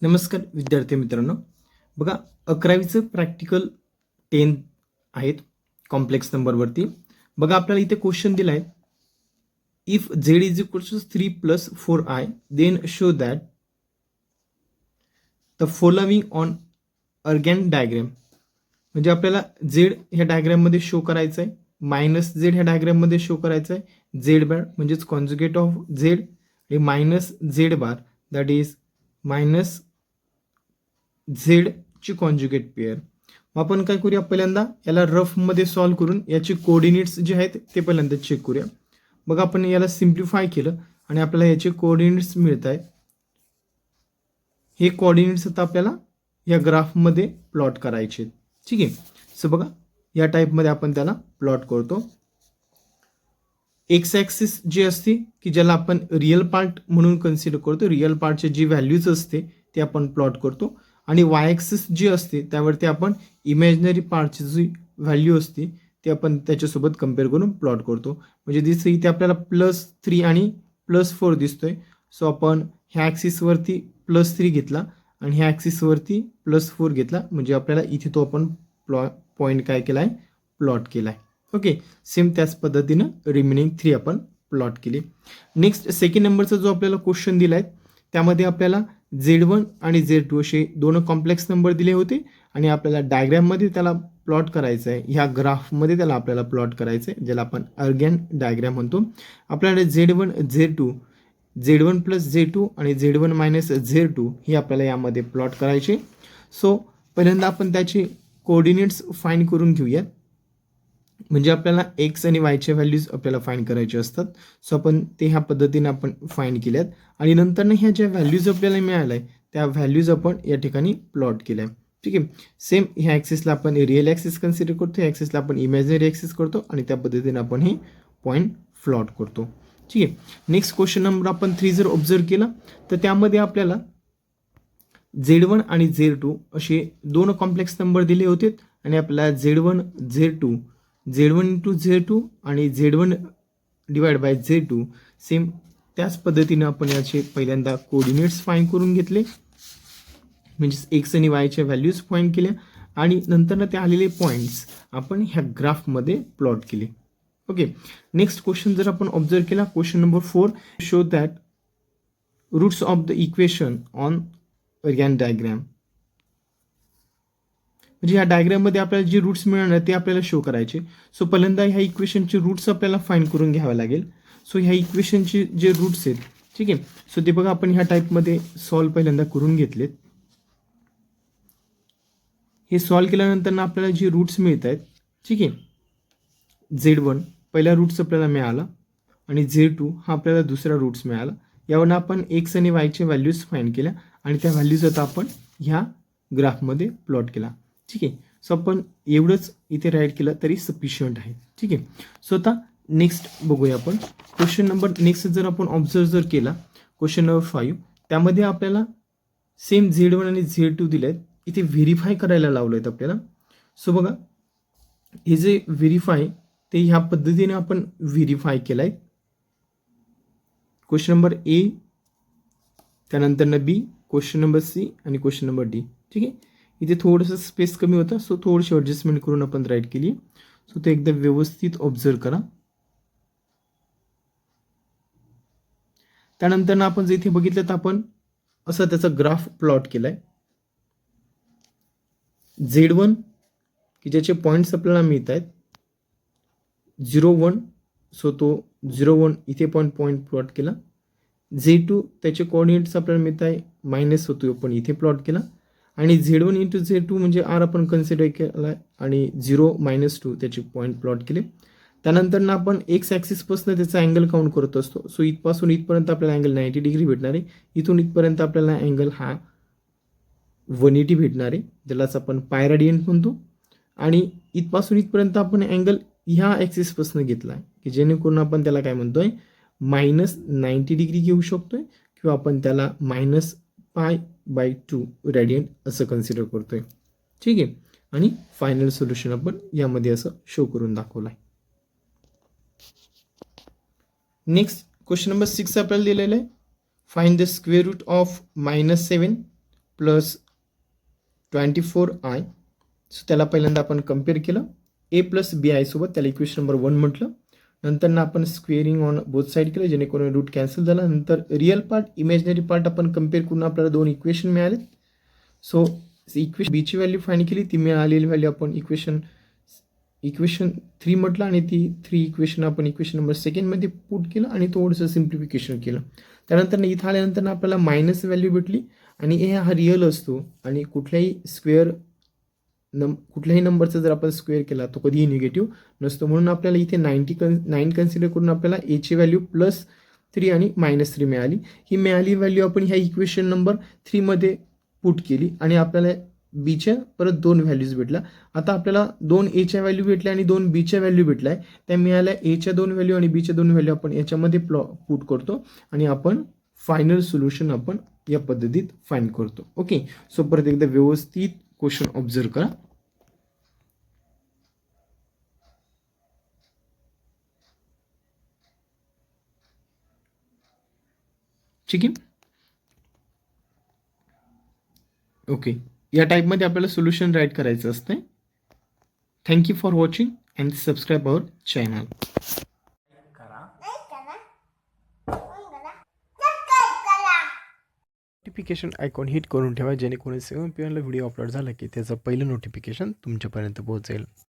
नमस्कार विद्यार्थी मित्रांनो. बघा 11वीचं प्रॅक्टिकल 10 आहेत कॉम्प्लेक्स नंबरवरती. बघा आपल्याला इथे क्वेश्चन दिला आहे. If Z is equals to 3 + 4i then show that the following on Argand diagram. म्हणजे आपल्याला झेड ह्या डायग्राममध्ये शो करायचं आहे, मायनस झेड ह्या डायग्राममध्ये शो करायचं आहे, झेड बार म्हणजेच कॉन्जुगेट ऑफ झेड आणि minus Z bar that is minus Z ची कॉन्जुगेट पेअर. मग आपण काय करूया, पहिल्यांदा याला रफमध्ये सॉल्व्ह करून याचे कोऑर्डिनेट्स जे आहेत ते पहिल्यांदा चेक करूया. बघा आपण याला सिम्प्लिफाय केलं आणि आपल्याला याचे कोऑर्डिनेट्स मिळत आहेत. हे कोऑर्डिनेट्स आता आपल्याला या ग्राफमध्ये प्लॉट करायचे आहेत. ठीक आहे. सो बघा या टाईपमध्ये आपण त्याला प्लॉट करतो. एक्स ॲक्सिस जी असते की ज्याला आपण रिअल पार्ट म्हणून कन्सिडर करतो, रिअल पार्टचे जी व्हॅल्यूज असते ते आपण प्लॉट करतो आणि वाय ॲक्सिस जी असते त्यावरती आपण इमॅजिनरी पार्टची जी व्हॅल्यू असते ते आपण त्याच्यासोबत कम्पेअर करून प्लॉट करतो. म्हणजे दिसतं इथे आपल्याला +3 आणि +4 दिसतोय. सो आपण ह्या ॲक्सिसवरती +3 घेतला आणि ह्या ॲक्सिसवरती +4 घेतला, म्हणजे आपल्याला इथे तो आपण पॉईंट काय केला आहे, प्लॉट केला आहे. ओके. सेम त्याच पद्धतीनं रिमेनिंग 3 आपण प्लॉट केली. नेक्स्ट सेकंड नंबरचा जो आपल्याला क्वेश्चन दिला आहे त्यामध्ये आपल्याला Z1 आणि Z2 असे दोन कॉम्प्लेक्स नंबर दिले होते आणि आपल्याला डायग्राममध्ये त्याला प्लॉट करायचं आहे. ह्या ग्राफमध्ये त्याला आपल्याला प्लॉट करायचं आहे, ज्याला आपण अर्गॅन डायग्राम म्हणतो. आपल्याला Z1 Z2 Z1 + Z2 आणि Z1 - Z2 ही आपल्याला यामध्ये प्लॉट करायचे. सो पहिल्यांदा आपण त्याचे कोऑर्डिनेट्स फाइंड करून घेऊयात. म्हणजे आपल्याला एक्स आणि वायच्या व्हॅल्यूज आपल्याला फाइंड करायचे असतात. सो आपण ते ह्या पद्धतीने आपण फाइंड केल्यात आणि नंतर ह्या ज्या व्हॅल्यूज आपल्याला मिळाल्या आहे त्या व्हॅल्यूज आपण या ठिकाणी प्लॉट केल्या. ठीक आहे. सेम ह्या ॲक्सिसला आपण रिअल ॲक्सिस कन्सिडर करतो, ह्या ॲक्सिसला आपण इमॅजिनरी ॲक्सिस करतो आणि त्या पद्धतीने आपण हे पॉईंट प्लॉट करतो. ठीक आहे. नेक्स्ट क्वेश्चन नंबर आपण 3 जर ऑब्झर्व केला तर त्यामध्ये आपल्याला Z1 आणि Z2 असे दोन कॉम्प्लेक्स नंबर दिले होते आणि आपल्याला Z1 Z2 Z1 × Z2 आणि Z1 / Z2 सेम त्याच पद्धतीनं आपण याचे पहिल्यांदा कोऑर्डिनेट्स फाइंड करून घेतले, म्हणजेच एक्स आणि वायच्या व्हॅल्यूज फाइंड केल्या आणि नंतर ते आलेले पॉईंट्स आपण ह्या ग्राफमध्ये प्लॉट केले. ओके. नेक्स्ट क्वेश्चन जर आपण ऑब्झर्व केला, question number 4 show that roots of the equation on Argand diagram. म्हणजे ह्या डायग्राममध्ये आपल्याला जे रूट्स मिळणार ते आपल्याला शो करायचे. सो पहिल्यांदा ह्या इक्वेशनचे रूट्स आपल्याला फाइंड करून घ्यावे लागेल. सो ह्या इक्वेशनचे जे रूट्स आहेत, ठीक आहे, सो ते बघा आपण ह्या टाईपमध्ये सॉल्व पहिल्यांदा करून घेतलेत. हे सॉल्व केल्यानंतर आपल्याला जे रूट्स मिळत आहेत, ठीक आहे, Z1 पहिला रूट्स आपल्याला मिळाला आणि Z2 हा आपल्याला दुसरा रूट्स मिळाला. यावरून आपण एक्स आणि वायच्या व्हॅल्यूज फाइंड केल्या आणि त्या व्हॅल्यूज आता आपण ह्या ग्राफमध्ये प्लॉट केला. ठीक आहे. सो आपण एवढंच इथे राईट केलं तरी सफिशियंट आहे. ठीक आहे. सो आता नेक्स्ट बघूया आपण क्वेश्चन नंबर नेक्स्ट जर आपण ऑब्झर्व जर केला, क्वेश्चन नंबर 5 त्यामध्ये आपल्याला सेम Z1 आणि Z2 दिले आहेत. इथे व्हेरीफाय करायला लावलं आहेत आपल्याला. सो बघा हे जे व्हेरीफाय ते ह्या पद्धतीने आपण व्हेरीफाय केलं आहे. क्वेश्चन नंबर A, त्यानंतर B, क्वेश्चन नंबर C आणि क्वेश्चन नंबर D. ठीक आहे. इथे थोडंसं स्पेस कमी होतं, सो थोडीशी ॲडजस्टमेंट करून आपण राईट केली. सो ते एकदा व्यवस्थित ऑब्झर्व करा. त्यानंतर आपण जर इथे बघितलं तर आपण असं त्याचा ग्राफ प्लॉट केला आहे. Z1 की ज्याचे पॉईंट्स आपल्याला मिळत आहेत 0, 1, सो तो 0, 1 इथे पॉईंट प्लॉट केला. Z2 त्याचे कोऑर्डिनेट्स आपल्याला मिळत आहे मायनस होतो पण इथे प्लॉट केला आणि Z1 × Z2 म्हणजे R आपण कन्सिडर केला आणि 0, -2 त्याचे पॉईंट प्लॉट केले. त्यानंतर आपण एक्स ॲक्सिसपासून त्याचा अँगल काउंट करत असतो. सो इथपासून इथपर्यंत आपल्याला अँगल 90 डिग्री भेटणार आहे. इथून इथपर्यंत आपल्याला अँगल हा 180 भेटणार आहे, ज्यालाच आपण पाय रेडियंट म्हणतो. आणि इथपासून इथपर्यंत आपण अँगल ह्या ॲक्सिसपासून घेतला आहे की जेणेकरून आपण त्याला काय म्हणतोय, -90 डिग्री घेऊ शकतोय किंवा आपण त्याला -π/2 रेडियंट असं कन्सिडर करतोय. ठीक आहे. आणि फायनल सोल्युशन आपण यामध्ये असं शो करून दाखवलं आहे. नेक्स्ट क्वेश्चन नंबर 6 आपल्याला दिलेलं आहे. Find the square root of -7 plus 24i. So त्याला पहिल्यांदा आपण कम्पेअर केलं ए प्लस बी आय सोबत, त्याला इक्वेशन नंबर 1 म्हटलं. नंतर आपण स्क्वेअरिंग ऑन बोथ साईड केलं जेणेकरून रूट कॅन्सल झाला. नंतर रिअल पार्ट इमॅजिनरी पार्ट आपण कम्पेअर करून आपल्याला 2 इक्वेशन मिळाले. सो इक्वेशन बीची व्हॅल्यू फाइंड केली, ती मिळालेली व्हॅल्यू आपण इक्वेशन 3 म्हटलं आणि ती 3 इक्वेशन आपण इक्वेशन नंबर 2मध्ये पुट केलं आणि थोडंसं सिम्प्लिफिकेशन केलं. त्यानंतर इथं आल्यानंतर आपल्याला मायनस व्हॅल्यू भेटली आणि ए हा रिअल असतो आणि कुठल्याही नंबरचा जर आपण स्क्वेअर केला तो कधीही निगेटिव्ह नसतो. म्हणून आपल्याला इथे 9 कन्सिडर करून आपल्याला एची व्हॅल्यू +3 आणि -3 मिळाली. ही मिळाली व्हॅल्यू आपण ह्या इक्वेशन नंबर 3मध्ये पुट केली आणि आपल्याला बीच्या परत 2 व्हॅल्यूज भेटल्या. आता आपल्याला 2 एच्या व्हॅल्यू भेटल्या आणि 2 बीच्या व्हॅल्यू भेटल्या आहे. त्या मिळाल्या एच्या 2 व्हॅल्यू आणि बीच्या 2 व्हॅल्यू आपण याच्यामध्ये पुट करतो आणि आपण फायनल सोल्युशन आपण या पद्धतीत फाइंड करतो. ओके, सो परत एकदा व्यवस्थित क्वेश्चन ऑब्झर्व करा. ठीक आहे. ओके, या टाईपमध्ये आपल्याला सोल्युशन राईट करायचं असतं. Thank you for watching and subscribe our channel. Notification icon hit करून ठेवा जेणेकरून सेवन पी एमला व्हिडिओ अपलोड झाला की त्याचं पहिलं नोटिफिकेशन तुमच्यापर्यंत पोहोचेल.